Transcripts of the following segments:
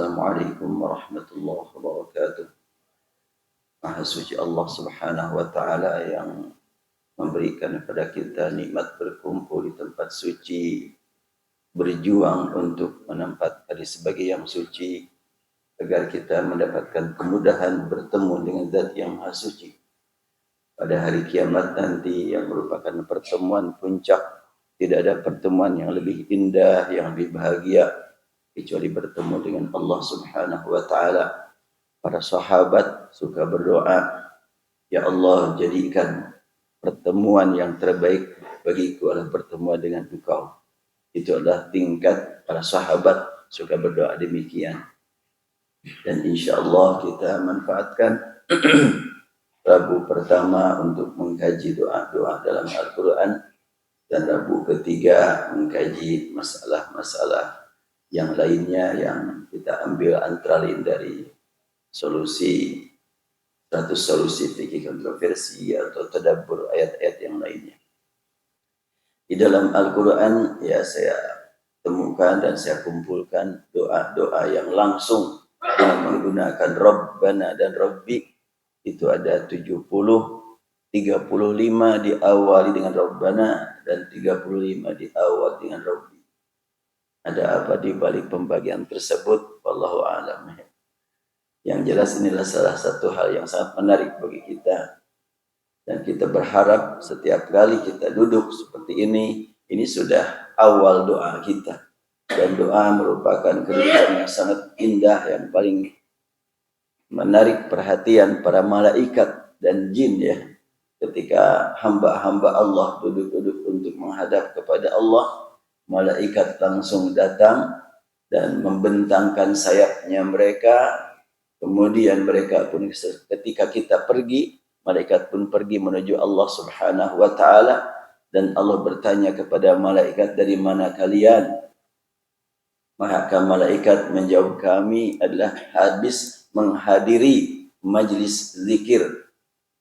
Assalamualaikum warahmatullahi wabarakatuh. Maha suci Allah Subhanahu wa taala yang memberikan kepada kita nikmat berkumpul di tempat suci, berjuang untuk menempatkan di sebagai yang suci agar kita mendapatkan kemudahan bertemu dengan Zat yang Maha Suci pada hari kiamat nanti, yang merupakan pertemuan puncak. Tidak ada pertemuan yang lebih indah, yang lebih bahagia kecuali bertemu dengan Allah Subhanahu wa taala. Para sahabat suka berdoa, ya Allah, jadikan pertemuan yang terbaik bagiku adalah pertemuan dengan Engkau. Itu adalah tingkat para sahabat suka berdoa demikian. Dan insya Allah kita manfaatkan Rabu pertama untuk mengkaji doa-doa dalam Al-Quran, dan Rabu ketiga mengkaji masalah-masalah yang lainnya yang kita ambil antara lain dari solusi 100 solusi fikih kontroversi atau tadabbur ayat-ayat yang lainnya. Di dalam Al-Quran ya saya temukan dan saya kumpulkan doa-doa yang langsung dengan menggunakan Rabbana dan Rabbi. Itu ada 70, 35 diawali dengan Rabbana dan 35 diawali dengan Rabbi. Ada apa di balik pembagian tersebut? Wallahu a'lam. Yang jelas inilah salah satu hal yang sangat menarik bagi kita. Dan kita berharap setiap kali kita duduk seperti ini sudah awal doa kita. Dan doa merupakan kedudukan yang sangat indah, yang paling menarik perhatian para malaikat dan jin ya. Ketika hamba-hamba Allah duduk-duduk untuk menghadap kepada Allah, malaikat langsung datang dan membentangkan sayapnya mereka. Kemudian mereka pun ketika kita pergi, malaikat pun pergi menuju Allah Subhanahu wa taala, dan Allah bertanya kepada malaikat, dari mana kalian? Maka malaikat menjawab, kami adalah habis menghadiri majlis zikir.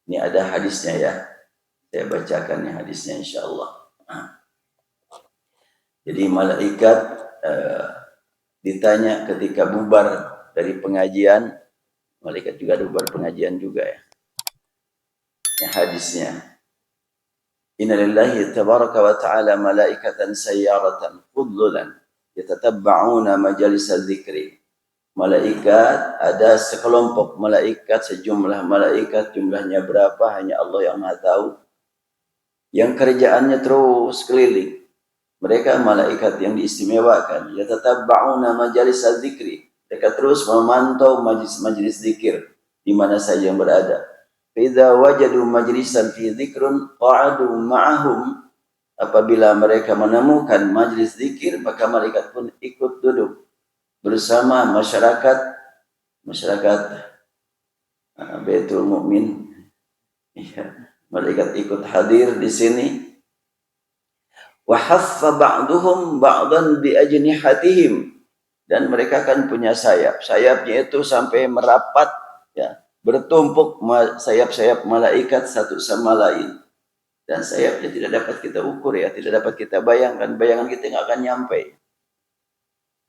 Ini ada hadisnya ya. Saya bacakan nih hadisnya insyaallah. Jadi malaikat ditanya ketika bubar dari pengajian, malaikat juga ada bubar pengajian juga ya. Yang hadisnya, inna lillahi tabaraka wa ta'ala malaikatan sayyaratan fudlulan yatatabba'una majalis dzikri. Malaikat, ada sekelompok malaikat, sejumlah malaikat, jumlahnya berapa hanya Allah yang Maha tahu, yang kerjaannya terus keliling. Mereka malaikat yang diistimewakan, yatatabba'una majalis dzikri. Mereka terus memantau majlis zikir di mana saja yang berada. Idza wajadu majlisan fi dzikrun qa'adu ma'ahum. Apabila mereka menemukan majlis zikir, maka malaikat pun ikut duduk bersama masyarakat Baitul Mukmin. Ya, malaikat ikut hadir di sini. Wa haffa ba'duhum ba'dan bi ajnihatihim. Dan mereka kan punya sayap. Sayapnya itu sampai merapat ya, bertumpuk sayap-sayap malaikat satu sama lain. Dan sayapnya tidak dapat kita ukur ya, tidak dapat kita bayangkan. Bayangan kita nggak akan nyampe.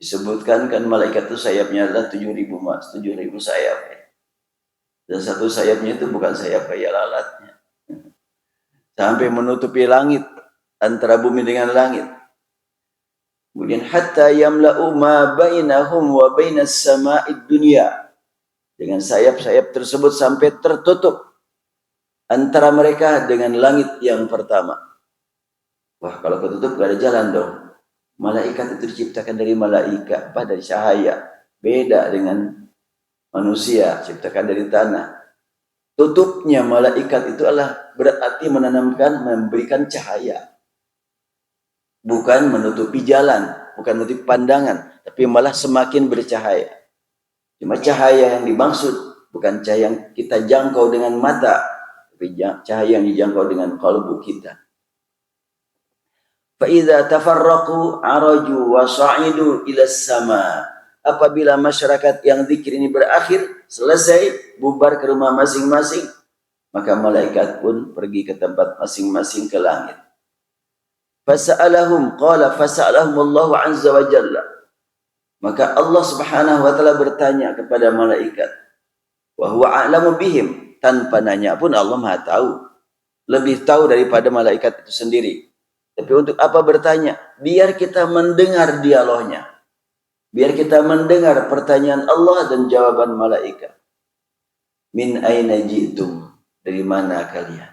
Disebutkan kan malaikat itu sayapnya adalah 7.000 sayap ya. Dan satu sayapnya itu bukan sayap kayak lalatnya. Sampai menutupi langit, antara bumi dengan langit. Kemudian hatta yamla'u ma bainahum wa bainas sama'id dunya. Dengan sayap-sayap tersebut sampai tertutup antara mereka dengan langit yang pertama. Wah, kalau ketutup gak ada jalan dong. Malaikat itu diciptakan dari malaikat, dari cahaya. Beda dengan manusia, diciptakan dari tanah. Tutupnya malaikat itu adalah berarti memberikan cahaya. Bukan menutupi jalan, bukan menutupi pandangan, tapi malah semakin bercahaya. Cuma cahaya yang dimaksud bukan cahaya yang kita jangkau dengan mata, tapi cahaya yang dijangkau dengan qalbu kita. Fa idza tafarraqu araju wa sa'idu ila sama. Apabila masyarakat yang zikir ini berakhir, selesai, bubar ke rumah masing-masing, maka malaikat pun pergi ke tempat masing-masing ke langit. Fasa'alahum qala fasa'alahum Allah azza wa jalla. Maka Allah Subhanahu wa taala bertanya kepada malaikat, wa huwa a'lamu bihim, tanpa nanya pun Allah Maha tahu, lebih tahu daripada malaikat itu sendiri. Tapi untuk apa bertanya? Biar kita mendengar dialognya, biar kita mendengar pertanyaan Allah dan jawaban malaikat. Min aina ji'tum, dari mana kalian?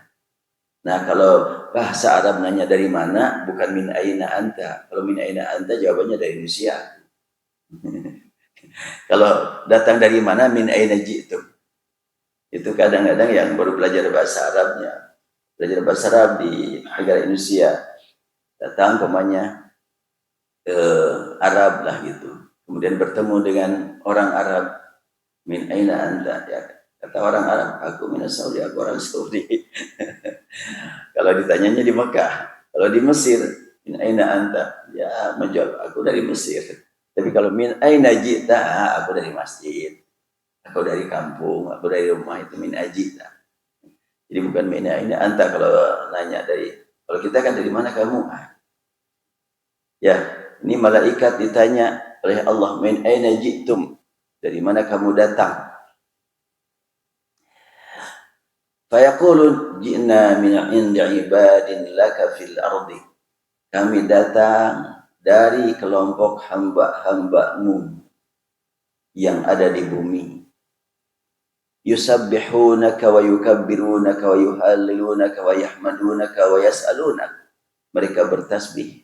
Nah, kalau bahasa Arab nanya dari mana, bukan min aina anta. Kalau min aina anta jawabannya dari Rusia. Kalau datang dari mana, min aina ji'tum. Itu kadang-kadang yang baru belajar bahasa Arabnya, belajar bahasa Arab di negara Indonesia, datang kemanya Arab lah gitu. Kemudian bertemu dengan orang Arab, min aina anta, ya. Kata orang Arab, aku minas Saudi, aku orang Saudi. Kalau ditanyanya di Mekah, kalau di Mesir, min aina anta, ya menjawab, aku dari Mesir. Tapi kalau min aina ji'ta, aku dari masjid, aku dari kampung, aku dari rumah, itu min ajita. Jadi bukan min aina anta kalau nanya dari, kalau kita kan dari mana kamu? Ya, ini malaikat ditanya oleh Allah, min aina ji'tum, dari mana kamu datang? Fayaqulun ji'na min 'indi 'ibadin laka fil ardi. Kami datang dari kelompok hamba-hambamu yang ada di bumi. Yusabbihunaka wa yukabbirunaka wa yuhallilunaka wa yahmadunaka wa yas'alunaka. Mereka bertasbih,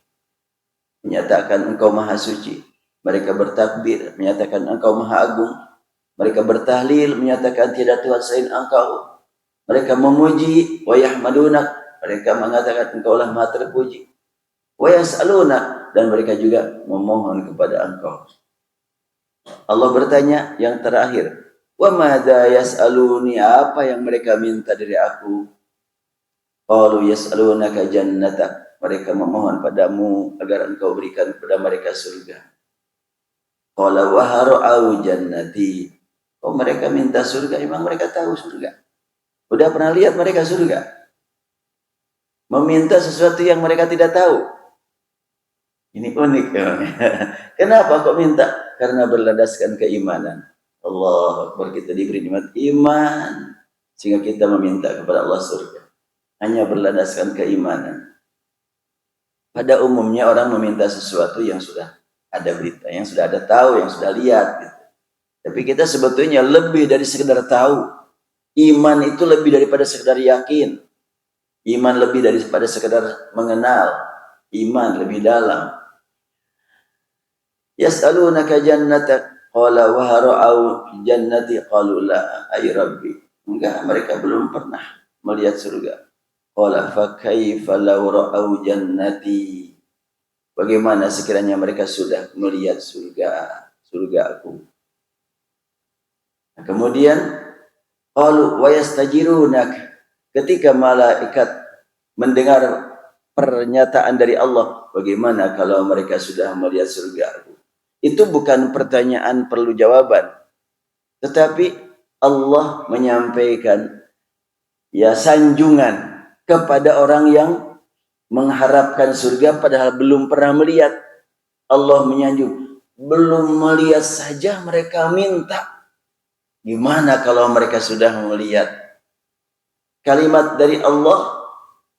menyatakan engkau maha suci. Mereka bertakbir, menyatakan engkau maha agung. Mereka bertahlil, menyatakan tidak Tuhan selain engkau. Mereka memuji, wa yahmadunak, mereka mengatakan engkau lah maha terpuji. Wa yas'alunak, dan mereka juga memohon kepada engkau. Allah bertanya yang terakhir, wa madza yas'aluni, apa yang mereka minta dari aku? Qalu yas'alunaka jannatak, mereka memohon padamu agar engkau berikan kepada mereka surga. Qala wa hara'u jannati, oh mereka minta surga, memang mereka tahu surga. Udah pernah lihat mereka surga? Meminta sesuatu yang mereka tidak tahu. Ini unik. Kenapa kok minta? Karena berlandaskan keimanan. Allah Akbar, kita diberi nikmat iman, sehingga kita meminta kepada Allah surga. Hanya berlandaskan keimanan. Pada umumnya orang meminta sesuatu yang sudah ada berita, yang sudah ada tahu, yang sudah lihat. Gitu. Tapi kita sebetulnya lebih dari sekedar tahu. Iman itu lebih daripada sekedar yakin. Iman lebih daripada sekedar mengenal. Iman lebih dalam. Yas'alunaka jannatak, qala wa hara'u jannati, qalu la ay rabbi. Enggak, mereka belum pernah melihat surga. Qala fa kaifa law ra'u jannati. Bagaimana sekiranya mereka sudah melihat surga aku. Nah, kemudian qalu wa yastajirunak, ketika malaikat mendengar pernyataan dari Allah, bagaimana kalau mereka sudah melihat surga? Itu bukan pertanyaan perlu jawaban, tetapi Allah menyampaikan ya sanjungan kepada orang yang mengharapkan surga padahal belum pernah melihat. Allah menyanjung, belum melihat saja mereka minta. Gimana kalau mereka sudah melihat? Kalimat dari Allah,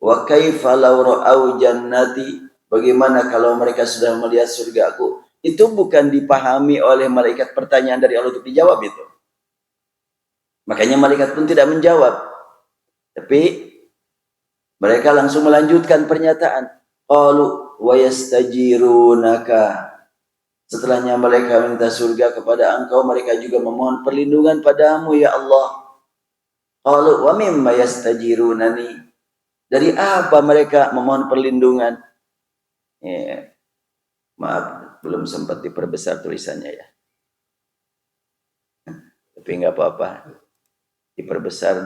wa kaifa law ra'au jannati, bagaimana kalau mereka sudah melihat surgaku? Itu bukan dipahami oleh malaikat pertanyaan dari Allah untuk dijawab itu. Makanya malaikat pun tidak menjawab. Tapi mereka langsung melanjutkan pernyataan. Qalu wa yastajirunaka. Setelahnya mereka minta surga kepada engkau, mereka juga memohon perlindungan padamu ya Allah. Qalu wa mimma yastajirunani, dari apa mereka memohon perlindungan? Ya, maaf, belum sempat diperbesar tulisannya ya. Tapi nggak apa-apa, diperbesar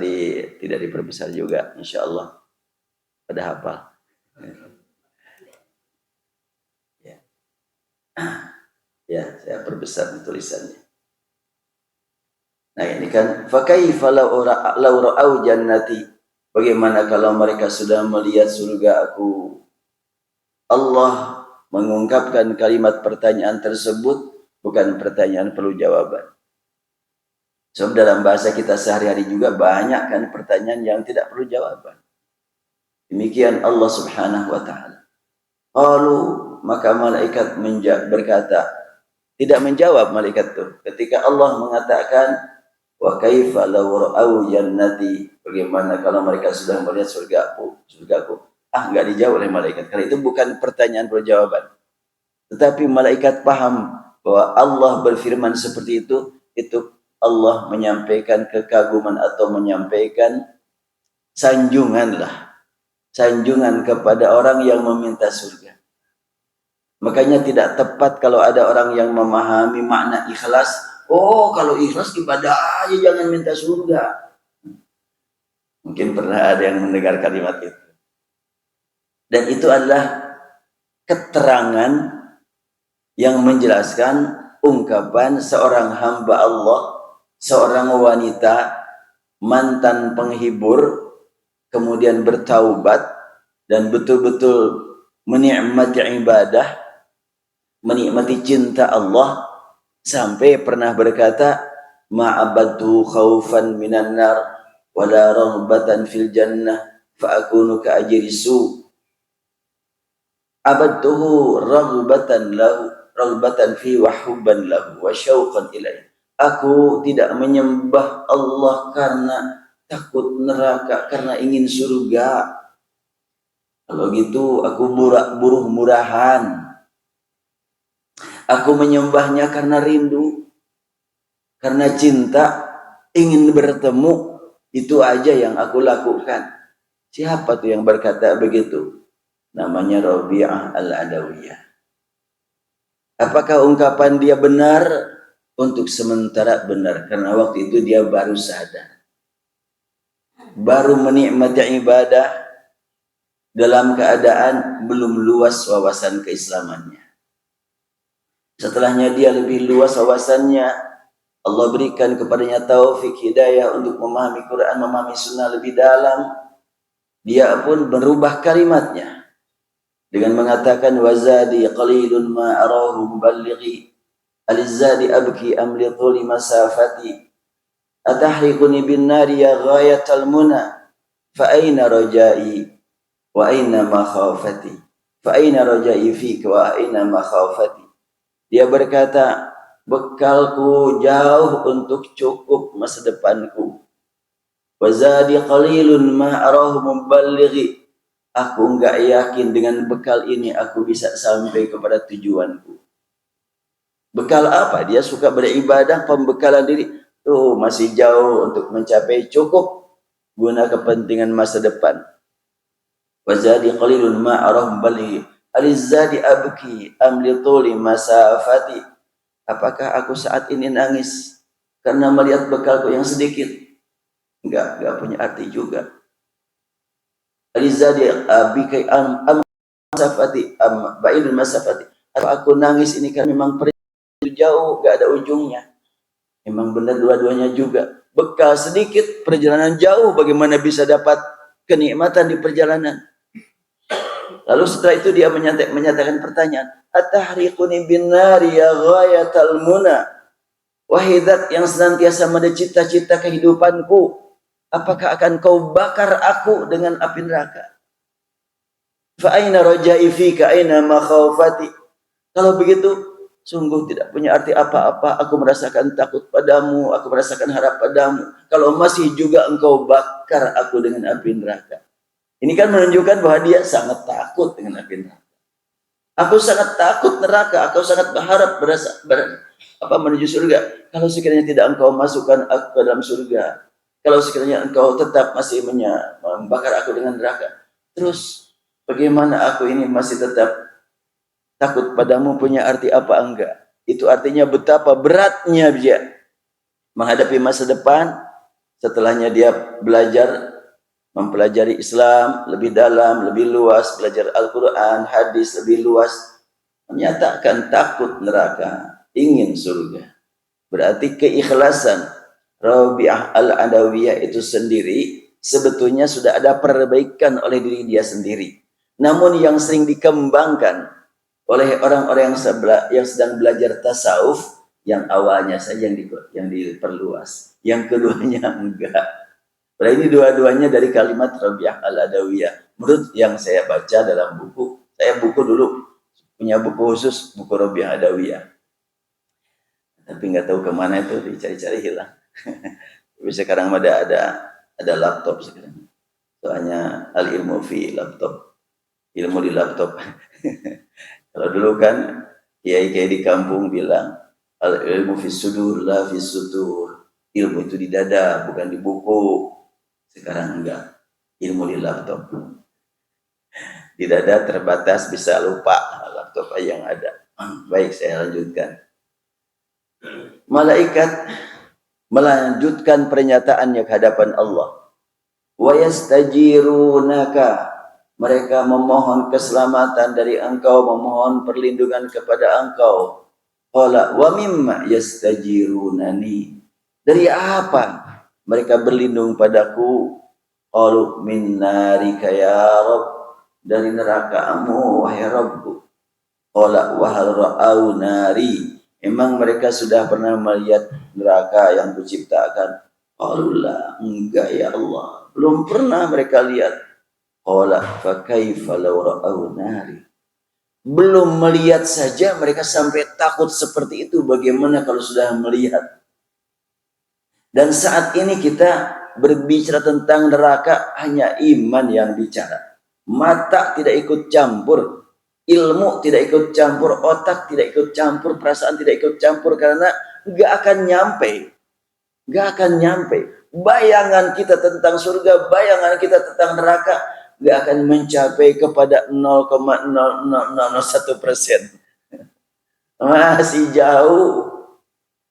tidak diperbesar juga, insya Allah pada hafal. Ya, saya perbesar tulisannya. Nah ini kan, fakaifa law ra'au jannati, bagaimana kalau mereka sudah melihat surga aku? Allah mengungkapkan kalimat pertanyaan tersebut bukan pertanyaan perlu jawaban. Sebab dalam bahasa kita sehari-hari juga banyak kan pertanyaan yang tidak perlu jawaban. Demikian Allah Subhanahu wa taala. Lalu maka malaikat berkata, tidak menjawab malaikat itu ketika Allah mengatakan wa kaifa law ra'au jannati, bagaimana kalau mereka sudah melihat surgaku. Enggak dijawab oleh malaikat. Karena itu bukan pertanyaan perlu jawaban. Tetapi malaikat paham bahwa Allah berfirman seperti itu Allah menyampaikan kekaguman atau menyampaikan sanjungan kepada orang yang meminta surga. Makanya tidak tepat kalau ada orang yang memahami makna ikhlas. Oh, kalau ikhlas ibadah aja, jangan minta surga. Mungkin pernah ada yang mendengar kalimat itu. Dan itu adalah keterangan yang menjelaskan ungkapan seorang hamba Allah, seorang wanita, mantan penghibur, kemudian bertaubat, dan betul-betul menikmati ibadah, menikmati cinta Allah, sampai pernah berkata, ma'abadtu khawfan minan nar, wala raghbatan fil jannah, fa'akunu ka'ajiri su' abadtuhu raghbatan fi wa hubban lahu wa syauqan ilaih. Aku tidak menyembah Allah karena takut neraka, karena ingin surga. Kalau gitu aku buruh murahan. Aku menyembahnya karena rindu, karena cinta, ingin bertemu. Itu aja yang aku lakukan. Siapa tuh yang berkata begitu? Namanya Rabi'ah Al-Adawiyah. Apakah ungkapan dia benar? Untuk sementara benar, karena waktu itu dia baru sadar, baru menikmati ibadah dalam keadaan belum luas wawasan keislamannya. Setelahnya dia lebih luas wawasannya, Allah berikan kepadanya taufik hidayah untuk memahami Quran, memahami sunnah lebih dalam. Dia pun merubah kalimatnya dengan mengatakan wazadi qalilun ma arahu muballighi alizadi abki amli thuli masafati atahriquni bin nari ya ghayatal muna fa aina rajai wa aina makhafati fa aina rajai fika wa aina makhafati. Dia berkata, bekalku jauh untuk cukup masa depanku. Wazadi qalilun ma arahu muballighi. Aku enggak yakin dengan bekal ini aku bisa sampai kepada tujuanku. Bekal apa? Dia suka beribadah, pembekalan diri. Tuh masih jauh untuk mencapai cukup guna kepentingan masa depan. Wazadi qalilun ma arahu muballighi. Alizadi abki amli tuli masafati. Apakah aku saat ini nangis karena melihat bekalku yang sedikit? Enggak punya arti juga. Alizadi abki masafati ba'idul masafati. Apa aku nangis ini karena memang perjalanan jauh, enggak ada ujungnya. Memang benar dua-duanya juga. Bekal sedikit, perjalanan jauh, bagaimana bisa dapat kenikmatan di perjalanan? Lalu setelah itu dia menyatakan pertanyaan, atahriquni bin nari ya ghayatal muna. Wahai zat yang senantiasa ada cita-cita kehidupanku, apakah akan kau bakar aku dengan api neraka? Fa aina rajai fika aina makhafati. Kalau begitu sungguh tidak punya arti apa-apa aku merasakan takut padamu, aku merasakan harap padamu, kalau masih juga engkau bakar aku dengan api neraka. Ini kan menunjukkan bahwa dia sangat takut dengan api neraka. Aku sangat takut neraka, aku sangat berharap menuju surga. Kalau sekiranya tidak engkau masukkan aku ke dalam surga, kalau sekiranya engkau tetap masih membakar aku dengan neraka, terus bagaimana aku ini masih tetap takut padamu punya arti apa enggak? Itu artinya betapa beratnya dia menghadapi masa depan. Setelahnya dia belajar mempelajari Islam lebih dalam, lebih luas, belajar Al-Quran, hadis lebih luas, menyatakan takut neraka, ingin surga. Berarti keikhlasan Rabi'ah Al-Adawiyah itu sendiri sebetulnya sudah ada perbaikan oleh diri dia sendiri. Namun yang sering dikembangkan oleh orang-orang yang sedang belajar tasawuf, yang awalnya saja yang diperluas, yang keduanya enggak. Nah, ini dua-duanya dari kalimat Rabi'ah Al-Adawiyah. Menurut yang saya baca dalam buku, saya dulu punya buku khusus, buku Rabi'ah Adawiyah. Tapi nggak tahu kemana itu, dicari-cari hilang. Tapi sekarang ada laptop sekarang. Soalnya al-ilmu fi laptop, ilmu di laptop. Kalau dulu kan kiai-kiai di kampung bilang al-ilmu fi sudur la fi sutur. Ilmu itu di dada, bukan di buku. Sekarang enggak. Ilmu di laptop. Di dada terbatas, bisa lupa laptop yang ada. Baik, saya lanjutkan. Malaikat melanjutkan pernyataannya ke hadapan Allah. Wa yastajirunaka, mereka memohon keselamatan dari engkau, memohon perlindungan kepada engkau. Qala wa mimma yastajirunani, dari apa mereka berlindung padaku? Qalu min narika ya Rabb, dari neraka-Mu wahai Rabbku. Qala wa hal ra'au nari, emang mereka sudah pernah melihat neraka yang kuciptakan? Allah, enggak ya Allah, belum pernah mereka lihat. Qala fa kaifa law ra'au nari, belum melihat saja mereka sampai takut seperti itu, bagaimana kalau sudah melihat? Dan saat ini kita berbicara tentang neraka, hanya iman yang bicara. Mata tidak ikut campur, ilmu tidak ikut campur, otak tidak ikut campur, perasaan tidak ikut campur, karena nggak akan nyampe. Nggak akan nyampe. Bayangan kita tentang surga, bayangan kita tentang neraka, nggak akan mencapai kepada 0,0001%. Masih jauh.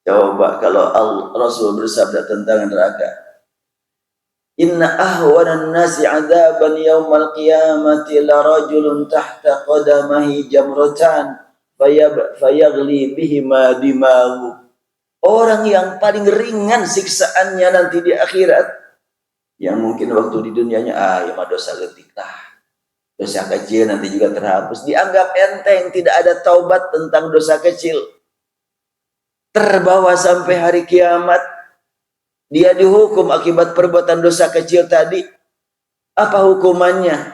Coba kalau Rasul bersabda tentang neraka. Inna ahwanan nasi adaban yawmal qiyamati la rajulun tahta qadamahi jamratan fayagli bihima dimahu. Orang yang paling ringan siksaannya nanti di akhirat, yang mungkin waktu di dunianya ya dosa letik lah, dosa kecil nanti juga terhapus, dianggap enteng, tidak ada taubat tentang dosa kecil. Terbawa sampai hari kiamat, dia dihukum akibat perbuatan dosa kecil tadi. Apa hukumannya?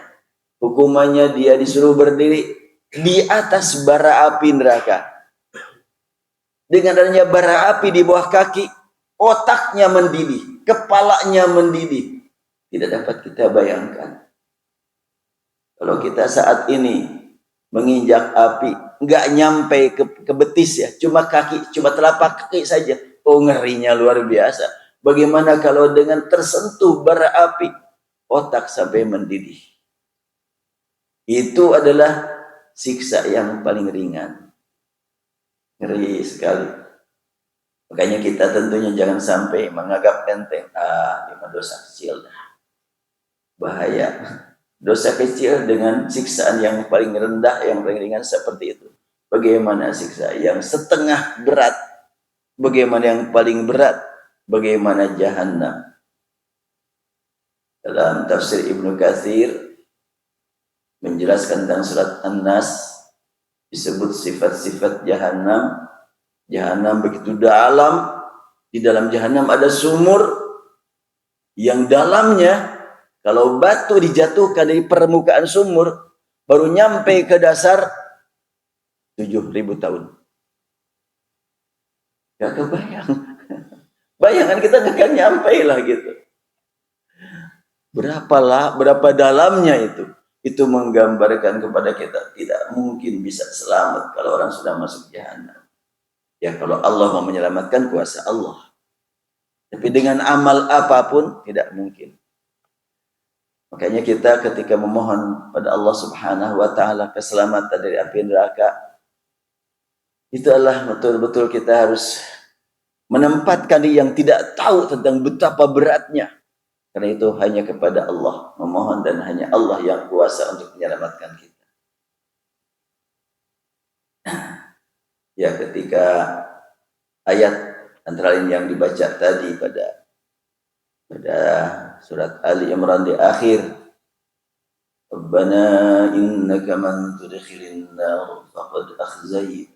Hukumannya dia disuruh berdiri di atas bara api neraka. Dengan adanya bara api di bawah kaki, otaknya mendidih, kepalanya mendidih. Tidak dapat kita bayangkan. Kalau kita saat ini menginjak api, nggak nyampe ke betis ya, cuma kaki, cuma telapak kaki saja. Oh, ngerinya luar biasa. Bagaimana kalau dengan tersentuh bara api, otak sampai mendidih? Itu adalah siksa yang paling ringan. Ngeri sekali. Makanya kita tentunya jangan sampai menganggap enteng. Ini dosa kecil. Bahaya. Dosa kecil dengan siksaan yang paling rendah, yang paling ringan seperti itu. Bagaimana siksa yang setengah berat? Bagaimana yang paling berat? Bagaimana Jahannam? Dalam tafsir Ibnu Katsir menjelaskan tentang surat An-Nas, disebut sifat-sifat Jahannam. Jahannam begitu dalam. Di dalam Jahannam ada sumur yang dalamnya, kalau batu dijatuhkan dari permukaan sumur, baru nyampe ke dasar 7.000 tahun. Gak kebayang. Bayangan kita gak akan nyampe lah gitu. Berapa dalamnya itu. Itu menggambarkan kepada kita tidak mungkin bisa selamat kalau orang sudah masuk Jahannam. Ya kalau Allah mau menyelamatkan, kuasa Allah. Tapi dengan amal apapun tidak mungkin. Makanya kita ketika memohon pada Allah Subhanahu wa taala keselamatan dari api neraka, itu adalah betul-betul kita harus menempatkan diri yang tidak tahu tentang betapa beratnya. Karena itu hanya kepada Allah memohon, dan hanya Allah yang kuasa untuk menyelamatkan kita. Ya, ketika ayat antara lain yang dibaca tadi pada surat Ali Imran di akhir, Rabbana innaka man tudkhilin nar faqad akhzayt.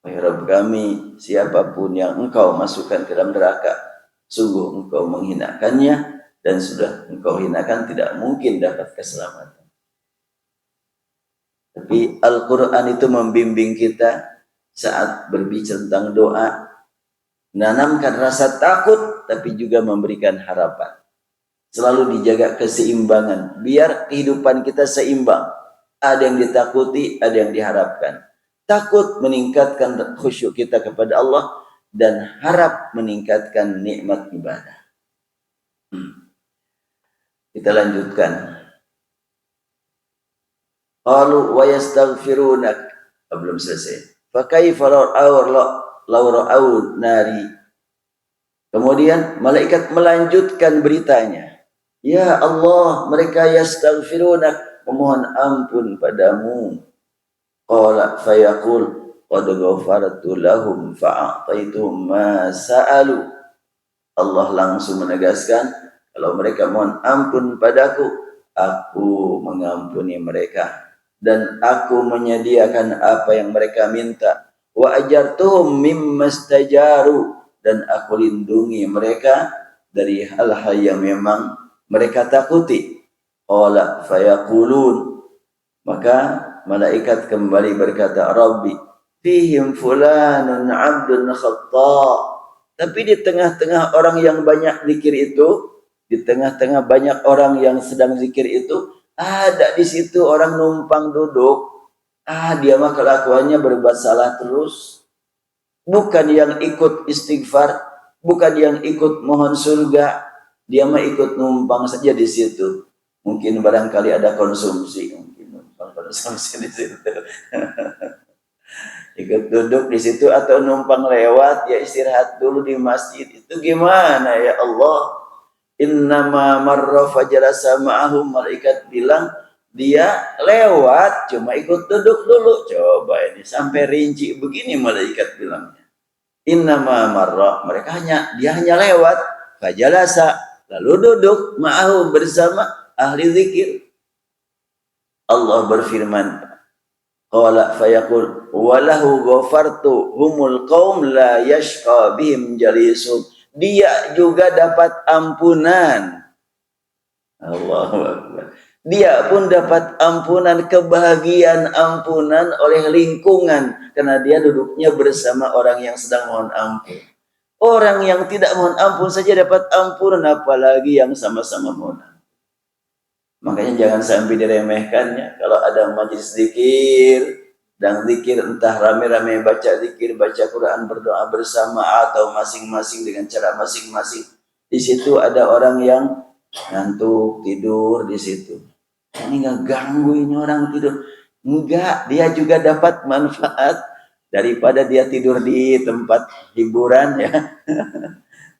Wahai Rabb kami, siapapun yang engkau masukkan ke dalam neraka, sungguh engkau menghinakannya, dan sudah engkau hinakan, tidak mungkin dapat keselamatan. Tapi Al-Quran itu membimbing kita saat berbicara tentang doa, menanamkan rasa takut, tapi juga memberikan harapan. Selalu dijaga keseimbangan, biar kehidupan kita seimbang. Ada yang ditakuti, ada yang diharapkan. Takut meningkatkan khusyuk kita kepada Allah, dan harap meningkatkan nikmat ibadah. Kita lanjutkan. Qalu wa yastaghfirunak. Belum selesai. Fa kaifa law ra'aw nari. Kemudian malaikat melanjutkan beritanya. Ya Allah, mereka yastaghfirunak, memohon ampun padamu. Qala fayaqul qad ghafartu lahum fa'ataituhum ma sa'alu. Allah langsung menegaskan, kalau mereka mohon ampun padaku, aku mengampuni mereka, dan aku menyediakan apa yang mereka minta. Wa ajartuhum mimmastajaru, dan aku lindungi mereka dari hal-hal yang memang mereka takuti. Qala fayaqulun, maka malaikat kembali berkata, Rabbi fihim fulanun abdun khatta. Tapi di tengah-tengah orang yang banyak zikir itu, di tengah-tengah banyak orang yang sedang zikir itu, ada di situ orang numpang duduk. Dia mah kelakuannya berbuat salah terus. Bukan yang ikut istighfar, bukan yang ikut mohon surga. Dia mah ikut numpang saja di situ. Mungkin barangkali ada konsumsi, konsumsi di situ. Ikut duduk di situ atau numpang lewat, ya istirahat dulu di masjid. Itu gimana ya Allah? Innama marra fajalasa ma'ahum, malaikat bilang dia lewat cuma ikut duduk dulu. Coba ini sampai rinci begini malaikat bilangnya. Innama marra, dia hanya lewat, fajalasa, lalu duduk ma'ahum, bersama ahli zikir. Allah berfirman, qala fayaqul walahu ghafartu humul qaum la yashqa bihim jalisun. Dia juga dapat ampunan. Allahu Akbar. Dia pun dapat ampunan, kebahagiaan ampunan oleh lingkungan, karena dia duduknya bersama orang yang sedang mohon ampun. Orang yang tidak mohon ampun saja dapat ampunan, apalagi yang sama-sama mohon ampun. Makanya jangan sampai diremehkannya. Kalau ada majlis zikir, dan zikir entah rame-rame baca zikir, baca Quran, berdoa bersama, atau masing-masing dengan cara masing-masing. Di situ ada orang yang ngantuk, tidur di situ. Ini nggak ganggu ini orang tidur. Enggak, dia juga dapat manfaat daripada dia tidur di tempat hiburan ya.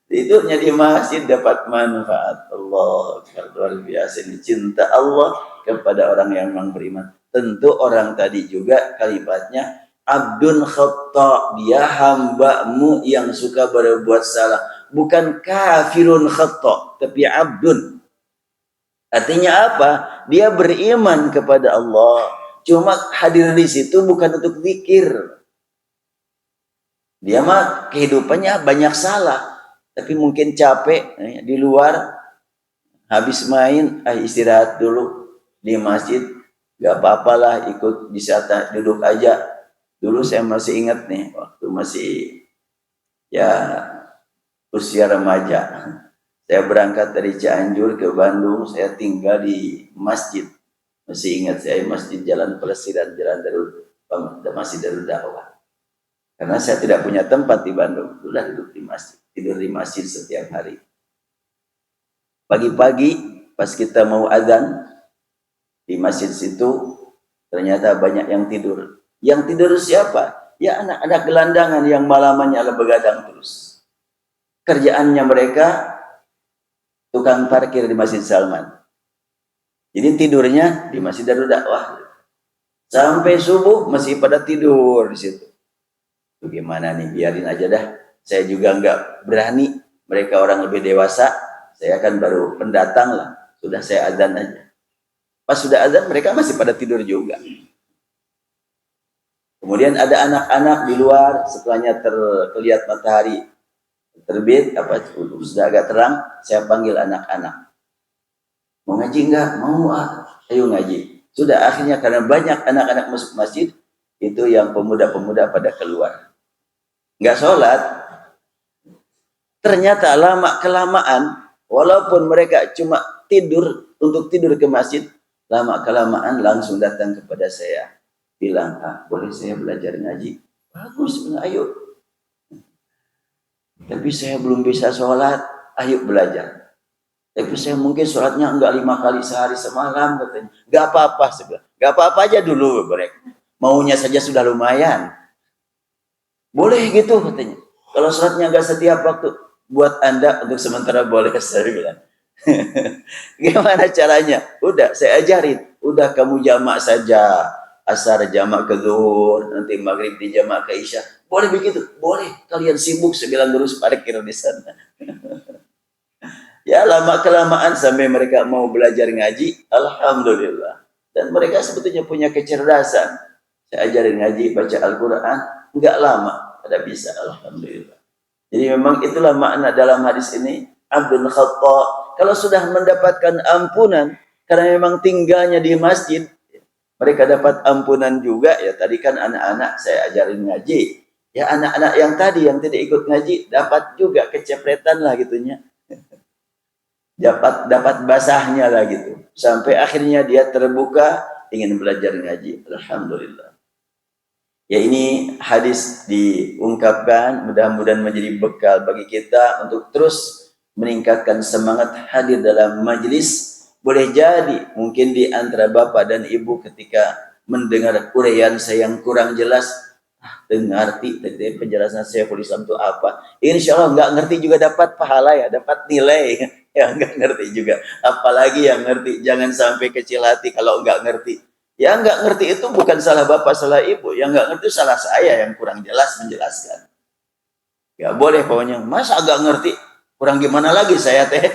Tidurnya di masjid dapat manfaat. Allah luar biasa, ini cinta Allah kepada orang yang memang beriman. Tentu orang tadi juga kalimatnya abdun khata, dia hambamu yang suka berbuat salah, bukan kafirun khata, tapi abdun. Artinya apa? Dia beriman kepada Allah, cuma hadir di situ bukan untuk zikir. Dia mah kehidupannya banyak salah, tapi mungkin capek di luar, habis main, istirahat dulu di masjid, gak apa-apalah ikut wisata, duduk aja. Dulu saya masih ingat nih, waktu masih ya usia remaja, saya berangkat dari Cianjur ke Bandung, saya tinggal di masjid. Masih ingat saya, Masjid Jalan Pelesiran, Jalan masih Darul Dakwah. Karena saya tidak punya tempat di Bandung, sudah duduk di masjid, tidur di masjid setiap hari. Pagi-pagi pas kita mau azan di masjid situ, ternyata banyak yang tidur. Yang tidur siapa? Ya anak-anak gelandangan yang malamannya begadang terus. Kerjaannya mereka tukang parkir di Masjid Salman. Jadi tidurnya di Masjid Darul Dakwah. Sampai subuh masih pada tidur di situ. Bagaimana nih, biarin aja dah. Saya juga nggak berani. Mereka orang lebih dewasa, saya kan baru pendatang lah. Sudah saya azan aja. Pas sudah azan mereka masih pada tidur juga. Kemudian ada anak-anak di luar, setelahnya terlihat matahari terbit, sudah agak terang, saya panggil anak-anak. Mau ngaji enggak? Mau, ayo ngaji. Sudah, akhirnya karena banyak anak-anak masuk masjid, itu yang pemuda-pemuda pada keluar. Enggak sholat. Ternyata lama-kelamaan, walaupun mereka cuma tidur, untuk tidur ke masjid, lama-kelamaan langsung datang kepada saya. Bilang, boleh saya belajar ngaji? Bagus, ayo. Tapi saya belum bisa sholat, ayo belajar. Tapi saya mungkin sholatnya enggak 5 kali sehari semalam, katanya. Enggak apa-apa, enggak apa-apa aja dulu mereka. Maunya saja sudah lumayan. Boleh gitu katanya. Kalau sholatnya enggak setiap waktu, buat Anda untuk sementara boleh, saya bilang. Gimana caranya? Udah, saya ajarin. Udah kamu jamak saja. Asar jamak ke zuhur, nanti maghrib di jamak ke isya. Boleh begitu? Boleh. Kalian sibuk, saya bilang terus parkir di sana. Ya lama-kelamaan sampai mereka mau belajar ngaji, alhamdulillah. Dan mereka sebetulnya punya kecerdasan. Saya ajarin ngaji, baca Al-Quran, enggak lama, ada bisa, alhamdulillah. Jadi memang itulah makna dalam hadis ini, Abdul Khatta, kalau sudah mendapatkan ampunan, karena memang tinggalnya di masjid, mereka dapat ampunan juga. Ya tadi kan anak-anak saya ajarin ngaji. Ya anak-anak yang tadi yang tidak ikut ngaji dapat juga kecepretan lah gitunya. Dapat basahnya lah gitu. Sampai akhirnya dia terbuka ingin belajar ngaji. Alhamdulillah. Ya ini hadis diungkapkan, mudah-mudahan menjadi bekal bagi kita untuk terus meningkatkan semangat hadir dalam majelis. Boleh jadi mungkin di antara bapak dan ibu ketika mendengar uraian saya yang kurang jelas, ngerti tadi penjelasan saya Islam itu apa. Insya Allah nggak ngerti juga dapat pahala ya, dapat nilai. Ya nggak ngerti juga. Apalagi yang ngerti, jangan sampai kecil hati kalau nggak ngerti. Ya nggak ngerti itu bukan salah bapak, salah ibu. Yang nggak ngerti salah saya yang kurang jelas menjelaskan. Ya boleh pokoknya, masa agak ngerti, kurang gimana lagi saya teh.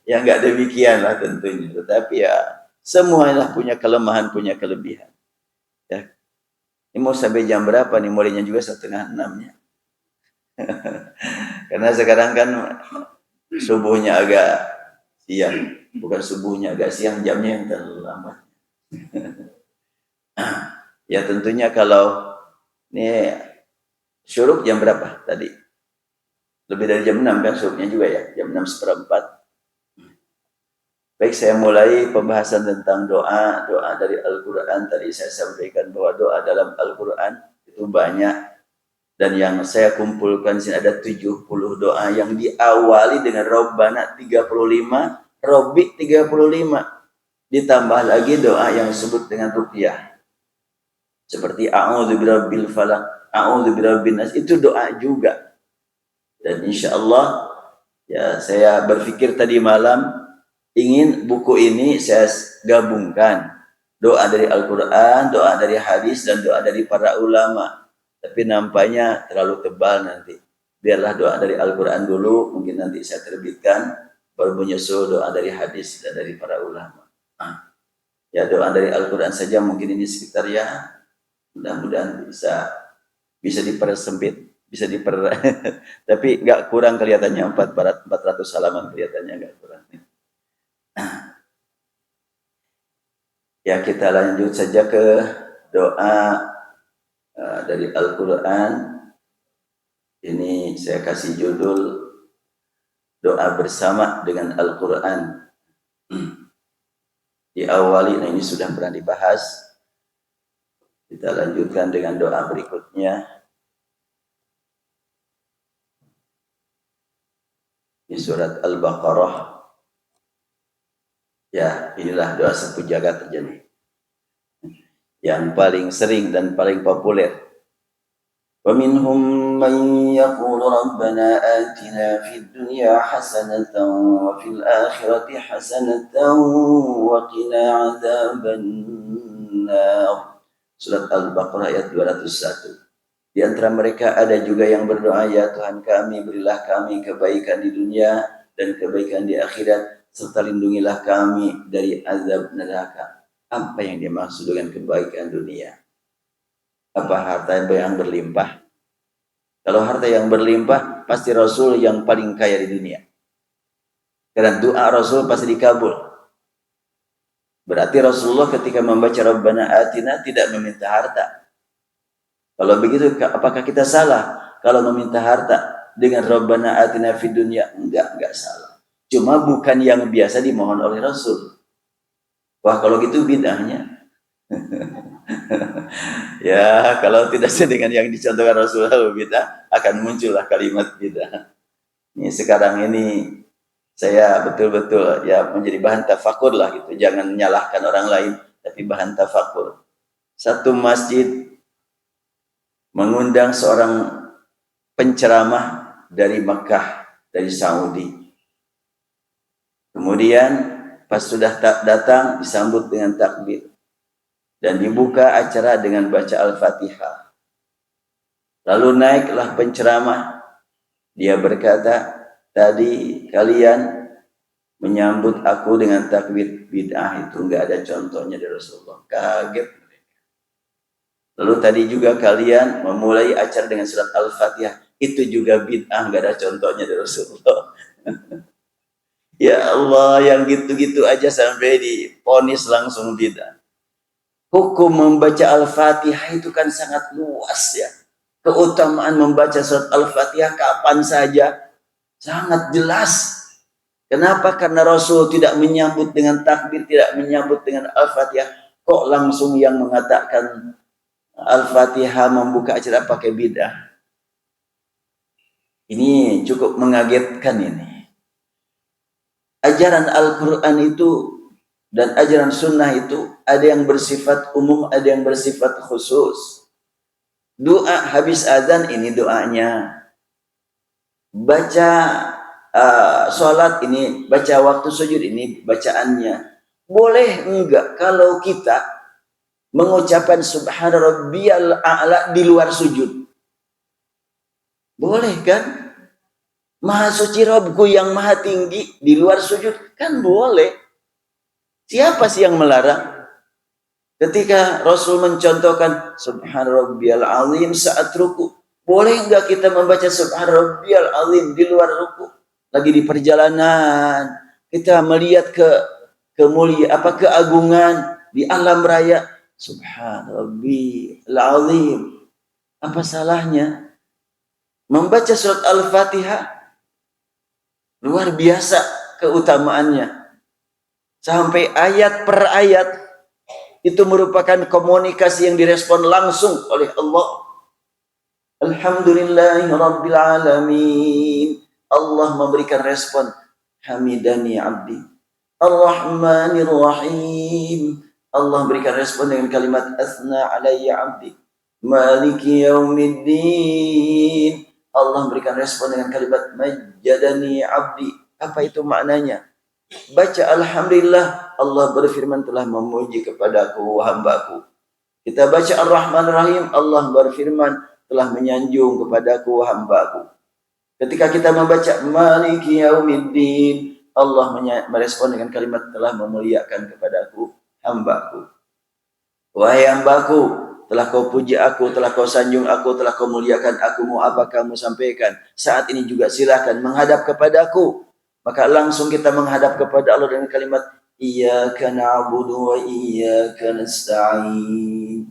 Ya nggak demikian lah tentunya. Tetapi ya semuanya punya kelemahan, punya kelebihan. Ya. Ini mau sampai jam berapa nih? Mulainya juga 5:30 ya. Karena sekarang kan subuhnya agak siang. Bukan subuhnya agak siang, jamnya yang terlalu lambat. Ya tentunya kalau ini syuruk jam berapa tadi? Lebih dari jam 6 kan syuruknya juga ya. Jam 6:15. Baik, saya mulai pembahasan tentang doa. Doa dari Al-Quran. Tadi saya sampaikan bahwa doa dalam Al-Quran itu banyak. Dan yang saya kumpulkan sini ada 70 doa yang diawali dengan Rabbana 35, Robbi 35. Ditambah lagi doa yang disebut dengan ruqyah. Seperti A'udzubirabbil falaq, A'udzubirabbin nas, itu doa juga. Dan insya Allah ya saya berpikir tadi malam ingin buku ini saya gabungkan doa dari Al-Quran, doa dari hadis, dan doa dari para ulama. Tapi nampaknya terlalu tebal nanti. Biarlah doa dari Al-Quran dulu, mungkin nanti saya terbitkan, baru menyusul doa dari hadis dan dari para ulama. Ya doa dari Al-Quran saja mungkin ini sekitar ya, mudah-mudahan bisa dipersempit, bisa tapi nggak kurang kelihatannya 400 halaman kelihatannya nggak kurang. Ya kita lanjut saja ke doa dari Al-Quran. Ini saya kasih judul doa bersama dengan Al-Quran. Diawali, nah ini sudah pernah dibahas. Kita lanjutkan dengan doa berikutnya. Di surat Al-Baqarah. Ya, inilah doa sapu jagat aja nih. Yang paling sering dan paling populer. Wa minhum man yaqulu rabbana atina fid dunya hasanatan wa fil akhirati hasanatan wa qina adzabannar. Surat Al-Baqarah ayat 201. Di antara mereka ada juga yang berdoa, ya Tuhan kami, berilah kami kebaikan di dunia dan kebaikan di akhirat, serta lindungilah kami dari azab neraka. Apa yang dimaksud dengan kebaikan dunia? Apa harta yang berlimpah? Kalau harta yang berlimpah, pasti Rasul yang paling kaya di dunia. Karena doa Rasul pasti dikabul. Berarti Rasulullah ketika membaca Rabbana Atina tidak meminta harta. Kalau begitu, apakah kita salah kalau meminta harta dengan Rabbana Atina fid dunya? Enggak salah. Cuma bukan yang biasa dimohon oleh Rasul. Wah, kalau gitu bid'ahnya. Ya, kalau tidak sesuai dengan yang dicontohkan Rasulullah bid'ah, akan muncullah kalimat bid'ah. Ini sekarang ini saya betul-betul ya menjadi bahan tafakur lah gitu. Jangan menyalahkan orang lain, tapi bahan tafakur. Satu masjid mengundang seorang penceramah dari Mekah, dari Saudi. Kemudian pas sudah datang disambut dengan takbir dan dibuka acara dengan baca Al-Fatihah. Lalu naiklah penceramah, dia berkata, tadi kalian menyambut aku dengan takbir bid'ah, itu enggak ada contohnya dari Rasulullah. Kaget mereka. Lalu tadi juga kalian memulai acara dengan surat Al-Fatihah, itu juga bid'ah, enggak ada contohnya dari Rasulullah. Ya Allah, yang gitu-gitu aja sampai diponis langsung bid'ah. Hukum membaca Al-Fatihah itu kan sangat luas ya. Keutamaan membaca surat Al-Fatihah kapan saja sangat jelas. Kenapa? Karena Rasul tidak menyambut dengan takbir, tidak menyambut dengan Al-Fatihah. Kok langsung yang mengatakan Al-Fatihah membuka acara pakai bid'ah? Ini cukup mengagetkan ini. Ajaran Al-Quran itu dan ajaran sunnah itu ada yang bersifat umum, ada yang bersifat khusus. Doa habis azan ini doanya. Baca sholat ini, baca waktu sujud ini bacaannya. Boleh enggak kalau kita mengucapkan subhana rabbiyal a'la di luar sujud? Boleh kan? Maha suci Rabbku yang maha tinggi di luar sujud kan boleh. Siapa sih yang melarang? Ketika Rasul mencontohkan subhana rabbiyal azim saat ruku, boleh enggak kita membaca subhana rabbiyal azim di luar ruku? Lagi di perjalanan, kita melihat keagungan di alam raya, subhana rabbiyal azim. Apa salahnya membaca surat Al-Fatihah? Luar biasa keutamaannya. Sampai ayat per ayat itu merupakan komunikasi yang direspon langsung oleh Allah. Alhamdulillahirabbil alamin. Allah memberikan respon, hamidani abdi. Ar-Rahmanir Rahim. Allah memberikan respon dengan kalimat asna alayya abdi. Maliki yaumiddin. Allah memberikan respon dengan kalimat majjadani abdi. Apa itu maknanya? Baca alhamdulillah, Allah berfirman telah memuji kepadaku hambaku. Kita baca Ar-Rahman Rahim, Allah berfirman telah menyanjung kepadaku hambaku. Ketika kita membaca Maliki Yaumiddin, Allah merespon dengan kalimat telah memuliakan kepadaku hambaku. Wahai hambaku, telah kau puji aku, telah kau sanjung aku, telah kau muliakan aku, mau apa kamu sampaikan? Saat ini juga silakan menghadap kepadaku. Maka langsung kita menghadap kepada Allah dengan kalimat Iyyaka na'budu wa iyyaka nasta'in.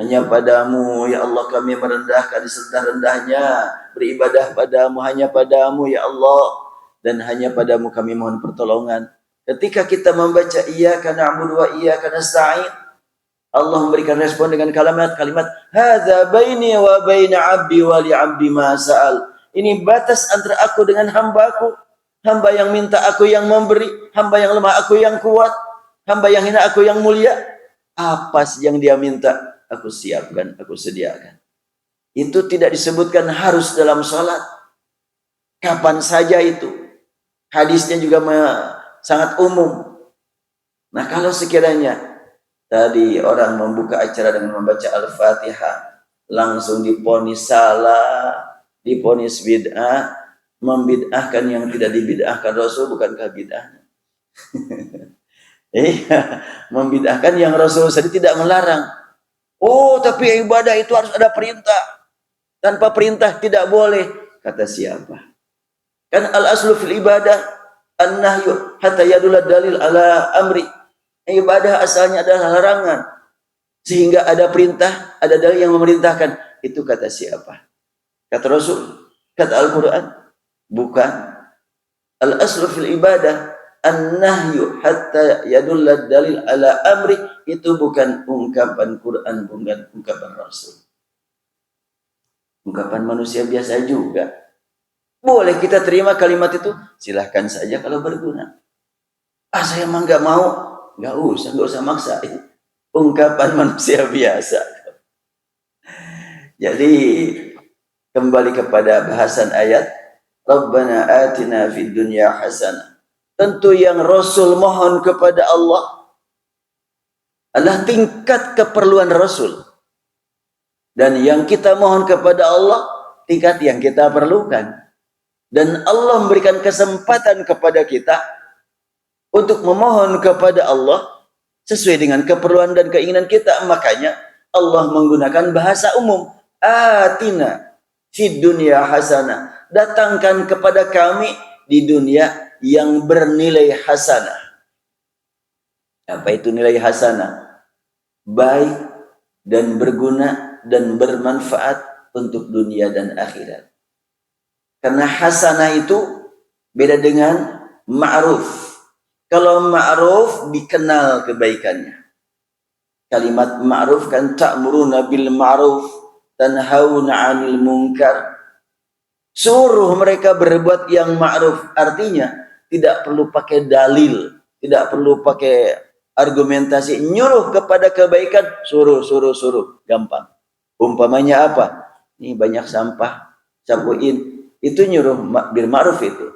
Hanya padamu ya Allah kami merendahkan serendah-rendahnya, beribadah padamu, hanya padamu ya Allah, dan hanya padamu kami mohon pertolongan. Ketika kita membaca Iyyaka na'budu wa iyyaka nasta'in, Allah memberikan respon dengan kalimat hadza baini wa baina 'abdi wa li 'abdi ma sa'al. Ini batas antara aku dengan hambaku. Hamba yang minta aku yang memberi, hamba yang lemah aku yang kuat, hamba yang hina aku yang mulia. Apa yang dia minta, aku siapkan, aku sediakan. Itu tidak disebutkan harus dalam sholat. Kapan saja itu. Hadisnya juga sangat umum. Nah kalau sekiranya tadi orang membuka acara dengan membaca Al-Fatihah, langsung diponis salah, diponis bid'ah, membid'ahkan yang tidak dibid'ahkan Rasul, bukankah bid'ahnya? Iya, membid'ahkan yang Rasul sendiri tidak melarang. Oh, tapi ibadah itu harus ada perintah. Tanpa perintah tidak boleh. Kata siapa? Kan al-aslu fil ibadah an-nahyu hatta yadulla dalil ala amri. Ibadah asalnya adalah larangan. Sehingga ada perintah, ada dalil yang memerintahkan. Itu kata siapa? Kata Rasul? Kata Al-Quran? Bukan. Al-aslu fil ibadah an-nahyu hatta yadulla dalil ala amri. Itu bukan ungkapan Quran, bukan ungkapan Rasul. Ungkapan manusia biasa juga. Boleh kita terima kalimat itu? Silahkan saja kalau berguna. Saya emang nggak mau. Nggak usah maksa. Ungkapan manusia biasa. Jadi kembali kepada bahasan ayat. Rabbana atina fid dunya hasanah. Tentu yang Rasul mohon kepada Allah adalah tingkat keperluan Rasul. Dan yang kita mohon kepada Allah, tingkat yang kita perlukan. Dan Allah memberikan kesempatan kepada kita untuk memohon kepada Allah sesuai dengan keperluan dan keinginan kita. Makanya Allah menggunakan bahasa umum. Atina fid dunya hasanah. Datangkan kepada kami di dunia yang bernilai hasanah. Apa itu nilai hasanah? Baik dan berguna dan bermanfaat untuk dunia dan akhirat. Karena hasanah itu beda dengan ma'ruf. Kalau ma'ruf dikenal kebaikannya. Kalimat ma'ruf kan ta'muruna bil ma'ruf tanhauna 'anil munkar. Suruh mereka berbuat yang ma'ruf. Artinya tidak perlu pakai dalil, tidak perlu pakai argumentasi, nyuruh kepada kebaikan, suruh, gampang. Umpamanya apa? Ini banyak sampah, sapuin. Itu nyuruh bil ma'ruf itu.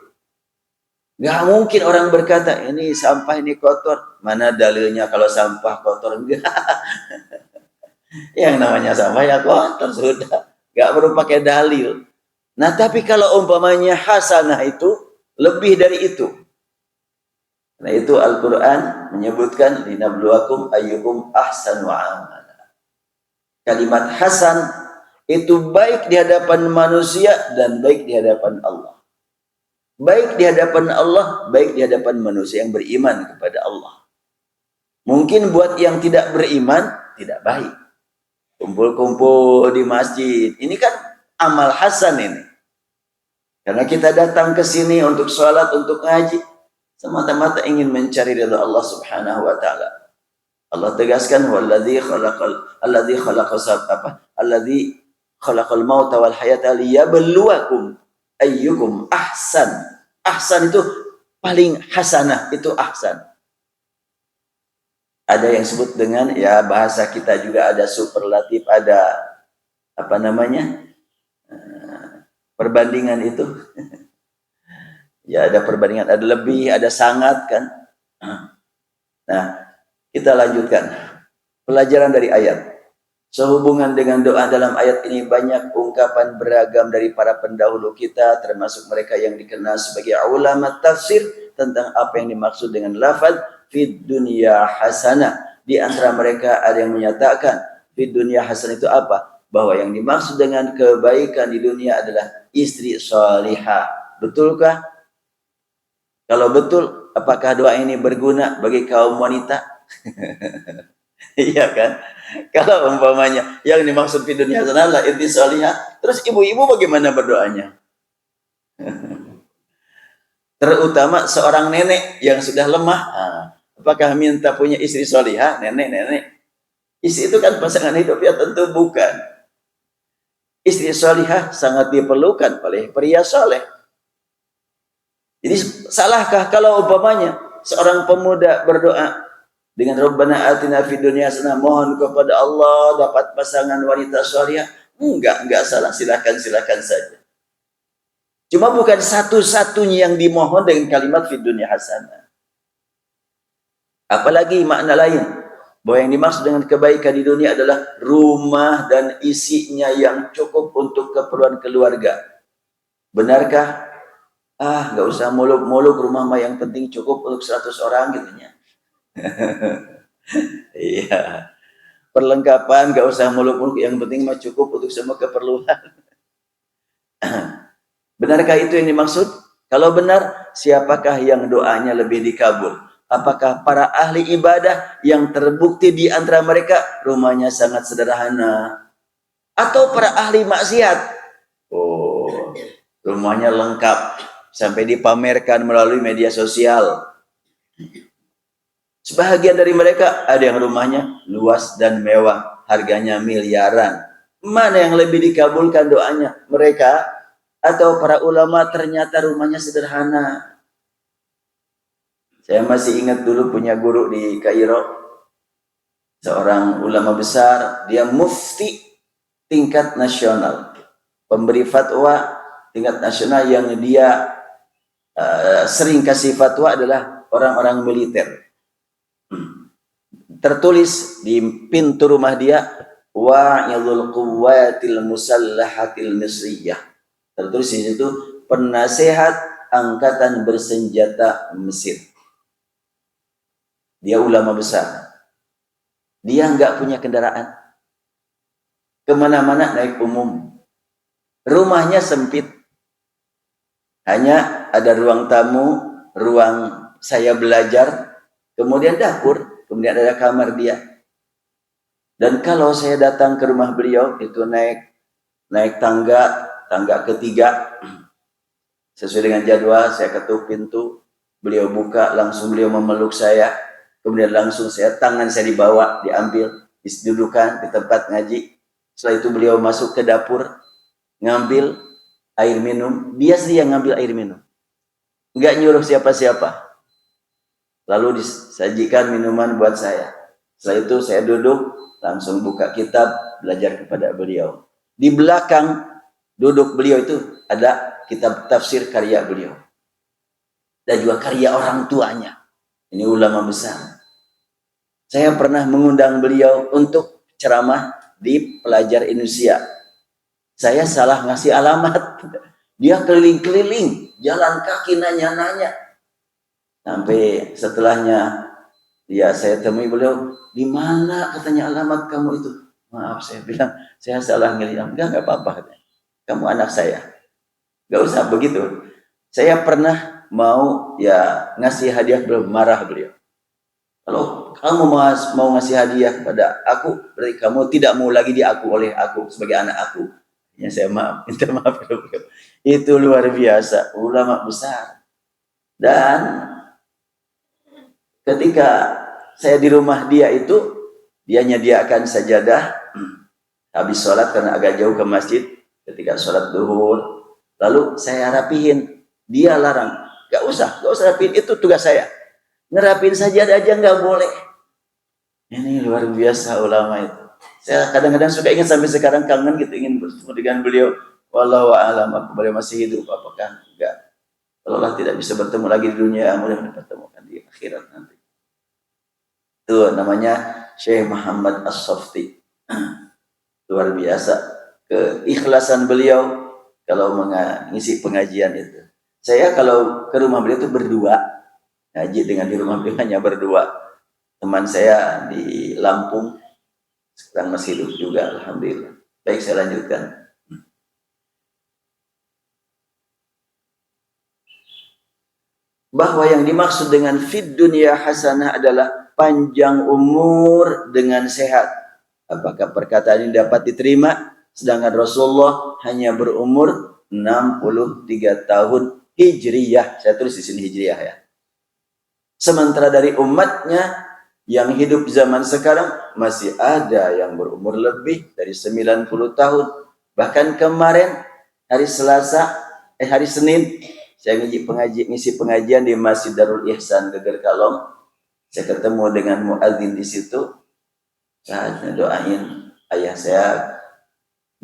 Gak mungkin orang berkata, ini sampah ini kotor. Mana dalilnya kalau sampah kotor? Enggak. Yang namanya sampah ya kotor, sudah. Gak perlu pakai dalil. Nah, tapi kalau umpamanya hasanah itu, lebih dari itu. Nah, itu Al-Quran menyebutkan, linabluwakum ayyukum ahsanu amala. Kalimat hasan itu baik di hadapan manusia dan baik di hadapan Allah. Baik di hadapan Allah, baik di hadapan manusia yang beriman kepada Allah. Mungkin buat yang tidak beriman, tidak baik. Kumpul-kumpul di masjid. Ini kan amal hasan ini. Karena kita datang ke sini untuk sholat, untuk ngaji. Semata-mata ingin mencari ridha Allah subhanahu wa ta'ala. Allah tegaskan alladzi khalaqal mauta wal hayata liyabluwakum ayyukum ahsan. Ahsan itu paling hasanah, itu ahsan. Ada yang sebut dengan ya bahasa kita juga ada superlatif, ada apa namanya? Perbandingan itu. Ya ada perbandingan, ada lebih, ada sangat kan. Nah, kita lanjutkan pelajaran dari ayat. Sehubungan dengan doa dalam ayat ini banyak ungkapan beragam dari para pendahulu kita, termasuk mereka yang dikenal sebagai ulama tafsir tentang apa yang dimaksud dengan lafaz fid dunya hasanah. Di antara mereka ada yang menyatakan fid dunya hasanah itu apa? Bahwa yang dimaksud dengan kebaikan di dunia adalah istri salihah. Betulkah? Kalau betul, apakah doa ini berguna bagi kaum wanita? Iya kan? Kalau umpamanya yang dimaksud di dunia sana adalah istri salihah, terus ibu-ibu bagaimana berdoanya? Terutama seorang nenek yang sudah lemah, apakah minta punya istri salihah? Nenek. Istri itu kan pasangan hidup, ya tentu bukan. Istri salihah sangat diperlukan oleh pria saleh. Jadi salahkah kalau umpamanya seorang pemuda berdoa dengan Rabbana atina fid dunya hasanah, mohon kepada Allah dapat pasangan wanita salihah? Enggak salah, silakan saja. Cuma bukan satu-satunya yang dimohon dengan kalimat fid dunya hasanah. Apalagi makna lain, bahwa yang dimaksud dengan kebaikan di dunia adalah rumah dan isinya yang cukup untuk keperluan keluarga. Benarkah? Nggak usah muluk-muluk, rumah mah yang penting cukup untuk 100 orang gitu ya. Iya, perlengkapan nggak usah muluk-muluk, yang penting mah cukup untuk semua keperluan. Benarkah itu yang dimaksud? Kalau benar, siapakah yang doanya lebih dikabul? Apakah para ahli ibadah yang terbukti di antara mereka rumahnya sangat sederhana? Atau para ahli maksiat? Oh, rumahnya lengkap sampai dipamerkan melalui media sosial. Sebahagian dari mereka ada yang rumahnya luas dan mewah, harganya miliaran. Mana yang lebih dikabulkan doanya? Mereka atau para ulama ternyata rumahnya sederhana? Saya masih ingat dulu punya guru di Kairo, seorang ulama besar, dia mufti tingkat nasional, pemberi fatwa tingkat nasional, yang dia sering kasih fatwa adalah orang-orang militer. Tertulis di pintu rumah dia, wa'idul quwwatil musallahatil misriyah. Tertulis di situ, penasehat angkatan bersenjata Mesir. Dia ulama besar. Dia nggak punya kendaraan. Kemana-mana naik umum. Rumahnya sempit. Hanya ada ruang tamu, ruang saya belajar, kemudian dapur, kemudian ada kamar dia. Dan kalau saya datang ke rumah beliau, itu naik tangga ketiga. Sesuai dengan jadwal, saya ketuk pintu, beliau buka, langsung beliau memeluk saya. Kemudian langsung tangan saya dibawa, diambil, didudukan di tempat ngaji. Setelah itu beliau masuk ke dapur, ngambil air minum. Dia sendiri yang ngambil air minum. Nggak nyuruh siapa-siapa. Lalu disajikan minuman buat saya. Setelah itu saya duduk, langsung buka kitab, belajar kepada beliau. Di belakang duduk beliau itu ada kitab tafsir karya beliau. Dan juga karya orang tuanya. Ini ulama besar. Saya pernah mengundang beliau untuk ceramah di Pelajar Indonesia. Saya salah ngasih alamat. Dia keliling-keliling, jalan kaki nanya-nanya. Sampai setelahnya, ya saya temui beliau, di mana katanya alamat kamu itu? Maaf, saya bilang, saya salah ngeliat. Enggak apa-apa. Kamu anak saya. Enggak usah begitu. Saya pernah mau ya ngasih hadiah, belum marah beliau. Kalau kamu mau ngasih hadiah kepada aku, berarti kamu tidak mau lagi diaku oleh aku sebagai anak aku. Ya saya minta maaf. Itu luar biasa, ulama besar. Dan ketika saya di rumah dia itu, dia nyediakan sajadah, habis sholat karena agak jauh ke masjid, ketika sholat duhur, lalu saya rapihin, dia larang, gak usah rapihin, itu tugas saya. Ngerapin sajadah aja nggak boleh. Ini luar biasa ulama itu. Saya kadang-kadang suka ingat, sampai sekarang kangen gitu, ingin bertemu dengan beliau. Wallahu a'lam, apa beliau masih hidup apakah enggak. Kalau Allah tidak bisa bertemu lagi di dunia, mudah-mudahan dipertemukan di akhirat nanti. Itu namanya Syekh Muhammad As-Softi. Luar biasa keikhlasan beliau kalau mengisi pengajian itu. Saya kalau ke rumah beliau itu berdua, ngaji dengan di rumah beliau hanya berdua. Teman saya di Lampung sekarang masih hidup juga, alhamdulillah. Baik, saya lanjutkan. Bahwa yang dimaksud dengan fid dunya hasanah adalah panjang umur dengan sehat. Apakah perkataan ini dapat diterima? Sedangkan Rasulullah hanya berumur 63 tahun Hijriyah. Saya tulis di sini Hijriyah ya. Sementara dari umatnya yang hidup zaman sekarang masih ada yang berumur lebih dari 90 tahun. Bahkan kemarin hari Senin saya ngisi pengajian di Masjid Darul Ihsan Geger Kalong. Saya ketemu dengan muadzin di situ. Saya doain ayah saya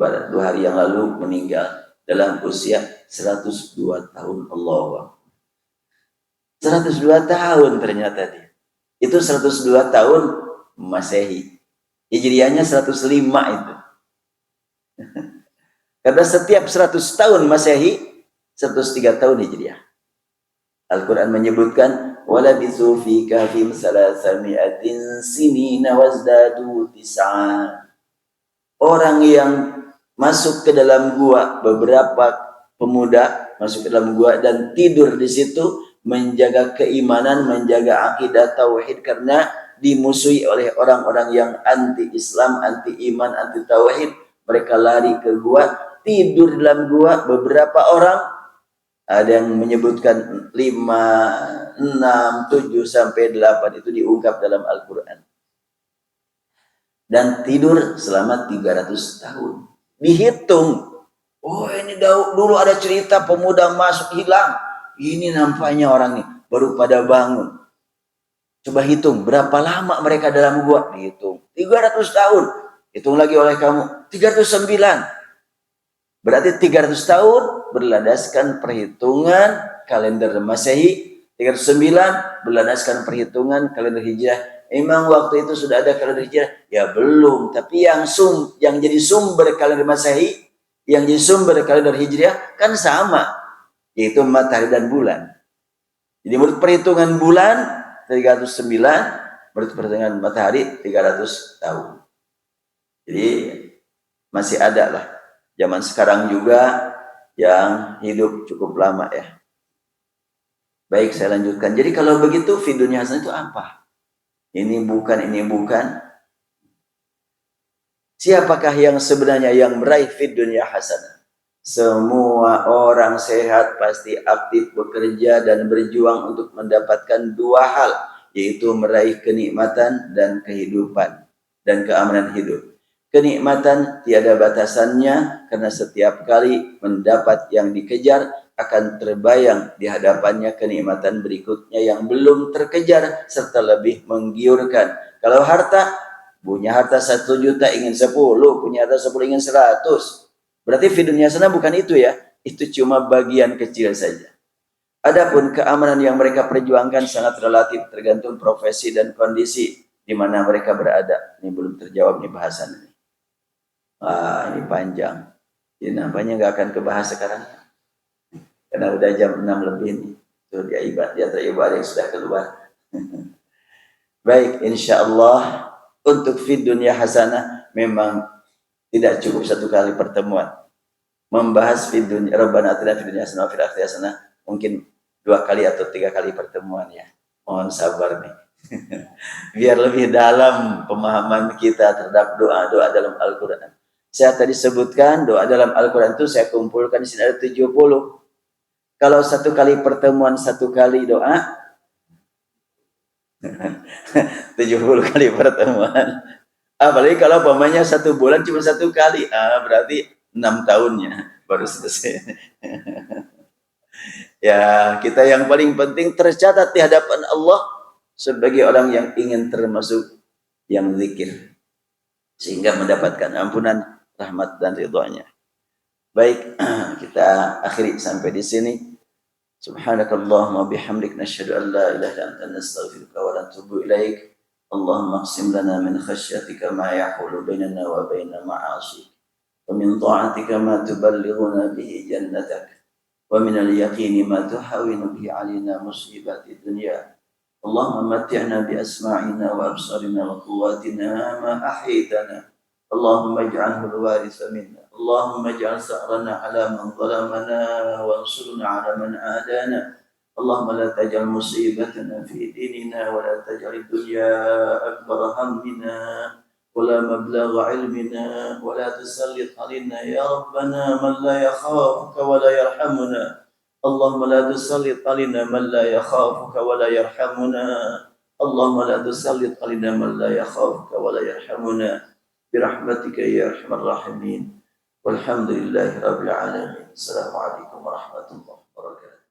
2 hari yang lalu meninggal dalam usia 102 tahun. Allah, 102 tahun ternyata dia. Itu 102 tahun Masehi. Hijriahnya 105 itu. Karena setiap 100 tahun Masehi 103 tahun Hijriah. Al-Quran menyebutkan walabithu fi kahfim salasami'atin sinina wazdadu tis'an. Orang yang masuk ke dalam gua, beberapa pemuda masuk ke dalam gua dan tidur di situ, menjaga keimanan, menjaga akidah tauhid, karena dimusuhi oleh orang-orang yang anti Islam, anti iman, anti tauhid. Mereka lari ke gua, tidur di dalam gua. Beberapa orang, ada yang menyebutkan 5, 6, 7 sampai 8 itu diungkap dalam Al-Quran. Dan tidur selama 300 tahun. Dihitung. Oh, ini dulu ada cerita pemuda masuk hilang. Ini nampaknya orang ini baru pada bangun. Coba hitung berapa lama mereka dalam gua. Dihitung 300 tahun. Hitung lagi oleh kamu 309. Berarti 300 tahun berlandaskan perhitungan kalender Masehi. 309 berlandaskan perhitungan kalender Hijrah. Emang waktu itu sudah ada kalender Hijrah? Ya belum. Tapi yang jadi sumber kalender Masehi, yang jadi sumber kalender Hijriah kan sama, yaitu matahari dan bulan. Jadi menurut perhitungan bulan 309, menurut perhitungan matahari 300 tahun. Jadi masih ada lah zaman sekarang juga yang hidup cukup lama ya. Baik, saya lanjutkan. Jadi kalau begitu fi dunya hasanah itu apa? Ini bukan, ini bukan. Siapakah yang sebenarnya yang meraih fi dunya hasanah? Semua orang sehat pasti aktif bekerja dan berjuang untuk mendapatkan dua hal, yaitu meraih kenikmatan dan kehidupan dan keamanan hidup. Kenikmatan tiada batasannya, karena setiap kali mendapat yang dikejar akan terbayang di hadapannya kenikmatan berikutnya yang belum terkejar serta lebih menggiurkan. Kalau harta, punya harta 1 juta ingin 10, punya harta 10 ingin 100. Berarti fi dunya sana bukan itu ya. Itu cuma bagian kecil saja. Adapun keamanan yang mereka perjuangkan sangat relatif, tergantung profesi dan kondisi di mana mereka berada. Ini belum terjawab nih bahasan ini. Wah, ini panjang. Jadi nampaknya nggak akan kebahas sekarang. Karena udah jam 6 lebih nih. Itu dia ibadah yang sudah keluar. Baik, insya Allah untuk fi dunya hasanah memang tidak cukup 1 kali pertemuan. Membahas fi dunya Rabbana atina fid dunya hasanah wa fil akhirati hasanah mungkin 2 kali atau 3 kali pertemuan ya. Mohon sabar nih. Biar lebih dalam pemahaman kita terhadap doa-doa dalam Al-Qur'an. Saya tadi sebutkan doa dalam Al-Qur'an itu saya kumpulkan di sini ada 70. Kalau 1 kali pertemuan 1 kali doa 70 kali pertemuan. Apalagi kalau umpamanya 1 bulan cuma 1 kali, berarti 6 tahunnya baru selesai. Ya, kita yang paling penting tercatat di hadapan Allah sebagai orang yang ingin termasuk yang zikir, sehingga mendapatkan ampunan, rahmat dan ridhonya. Baik, kita akhiri sampai di sini. Subhanakallahumma bihamdik nasyhadu an la ilaha illa anta nastaghfiruka wa natubu ilaik. Allahumma aqsim lana min khasyatika ma yahulu bainana wa baina ma'asik. ومن طاعتك ما تبلغنا به جنتك ومن اليقين ما تحاول به علينا مصيبات الدنيا اللهم متعنا بأسماعنا وأبصارنا وقواتنا ما أحييتنا اللهم اجعله الوارث منا اللهم اجعل ثأرنا على من ظلمنا وانصرنا على من عادانا اللهم لا تجعل مصيبتنا في ديننا ولا تجعل الدنيا أكبر همنا ولا مبلغ علمنا ولا تسلط علينا يا ربنا من لا يخافك ولا يرحمنا اللهم لا تسلط علينا من لا يخافك ولا يرحمنا اللهم لا تسلط علينا من لا يخافك ولا يرحمنا برحمتك يا أرحم الراحمين والحمد لله رب العالمين السلام عليكم ورحمة الله وبركاته.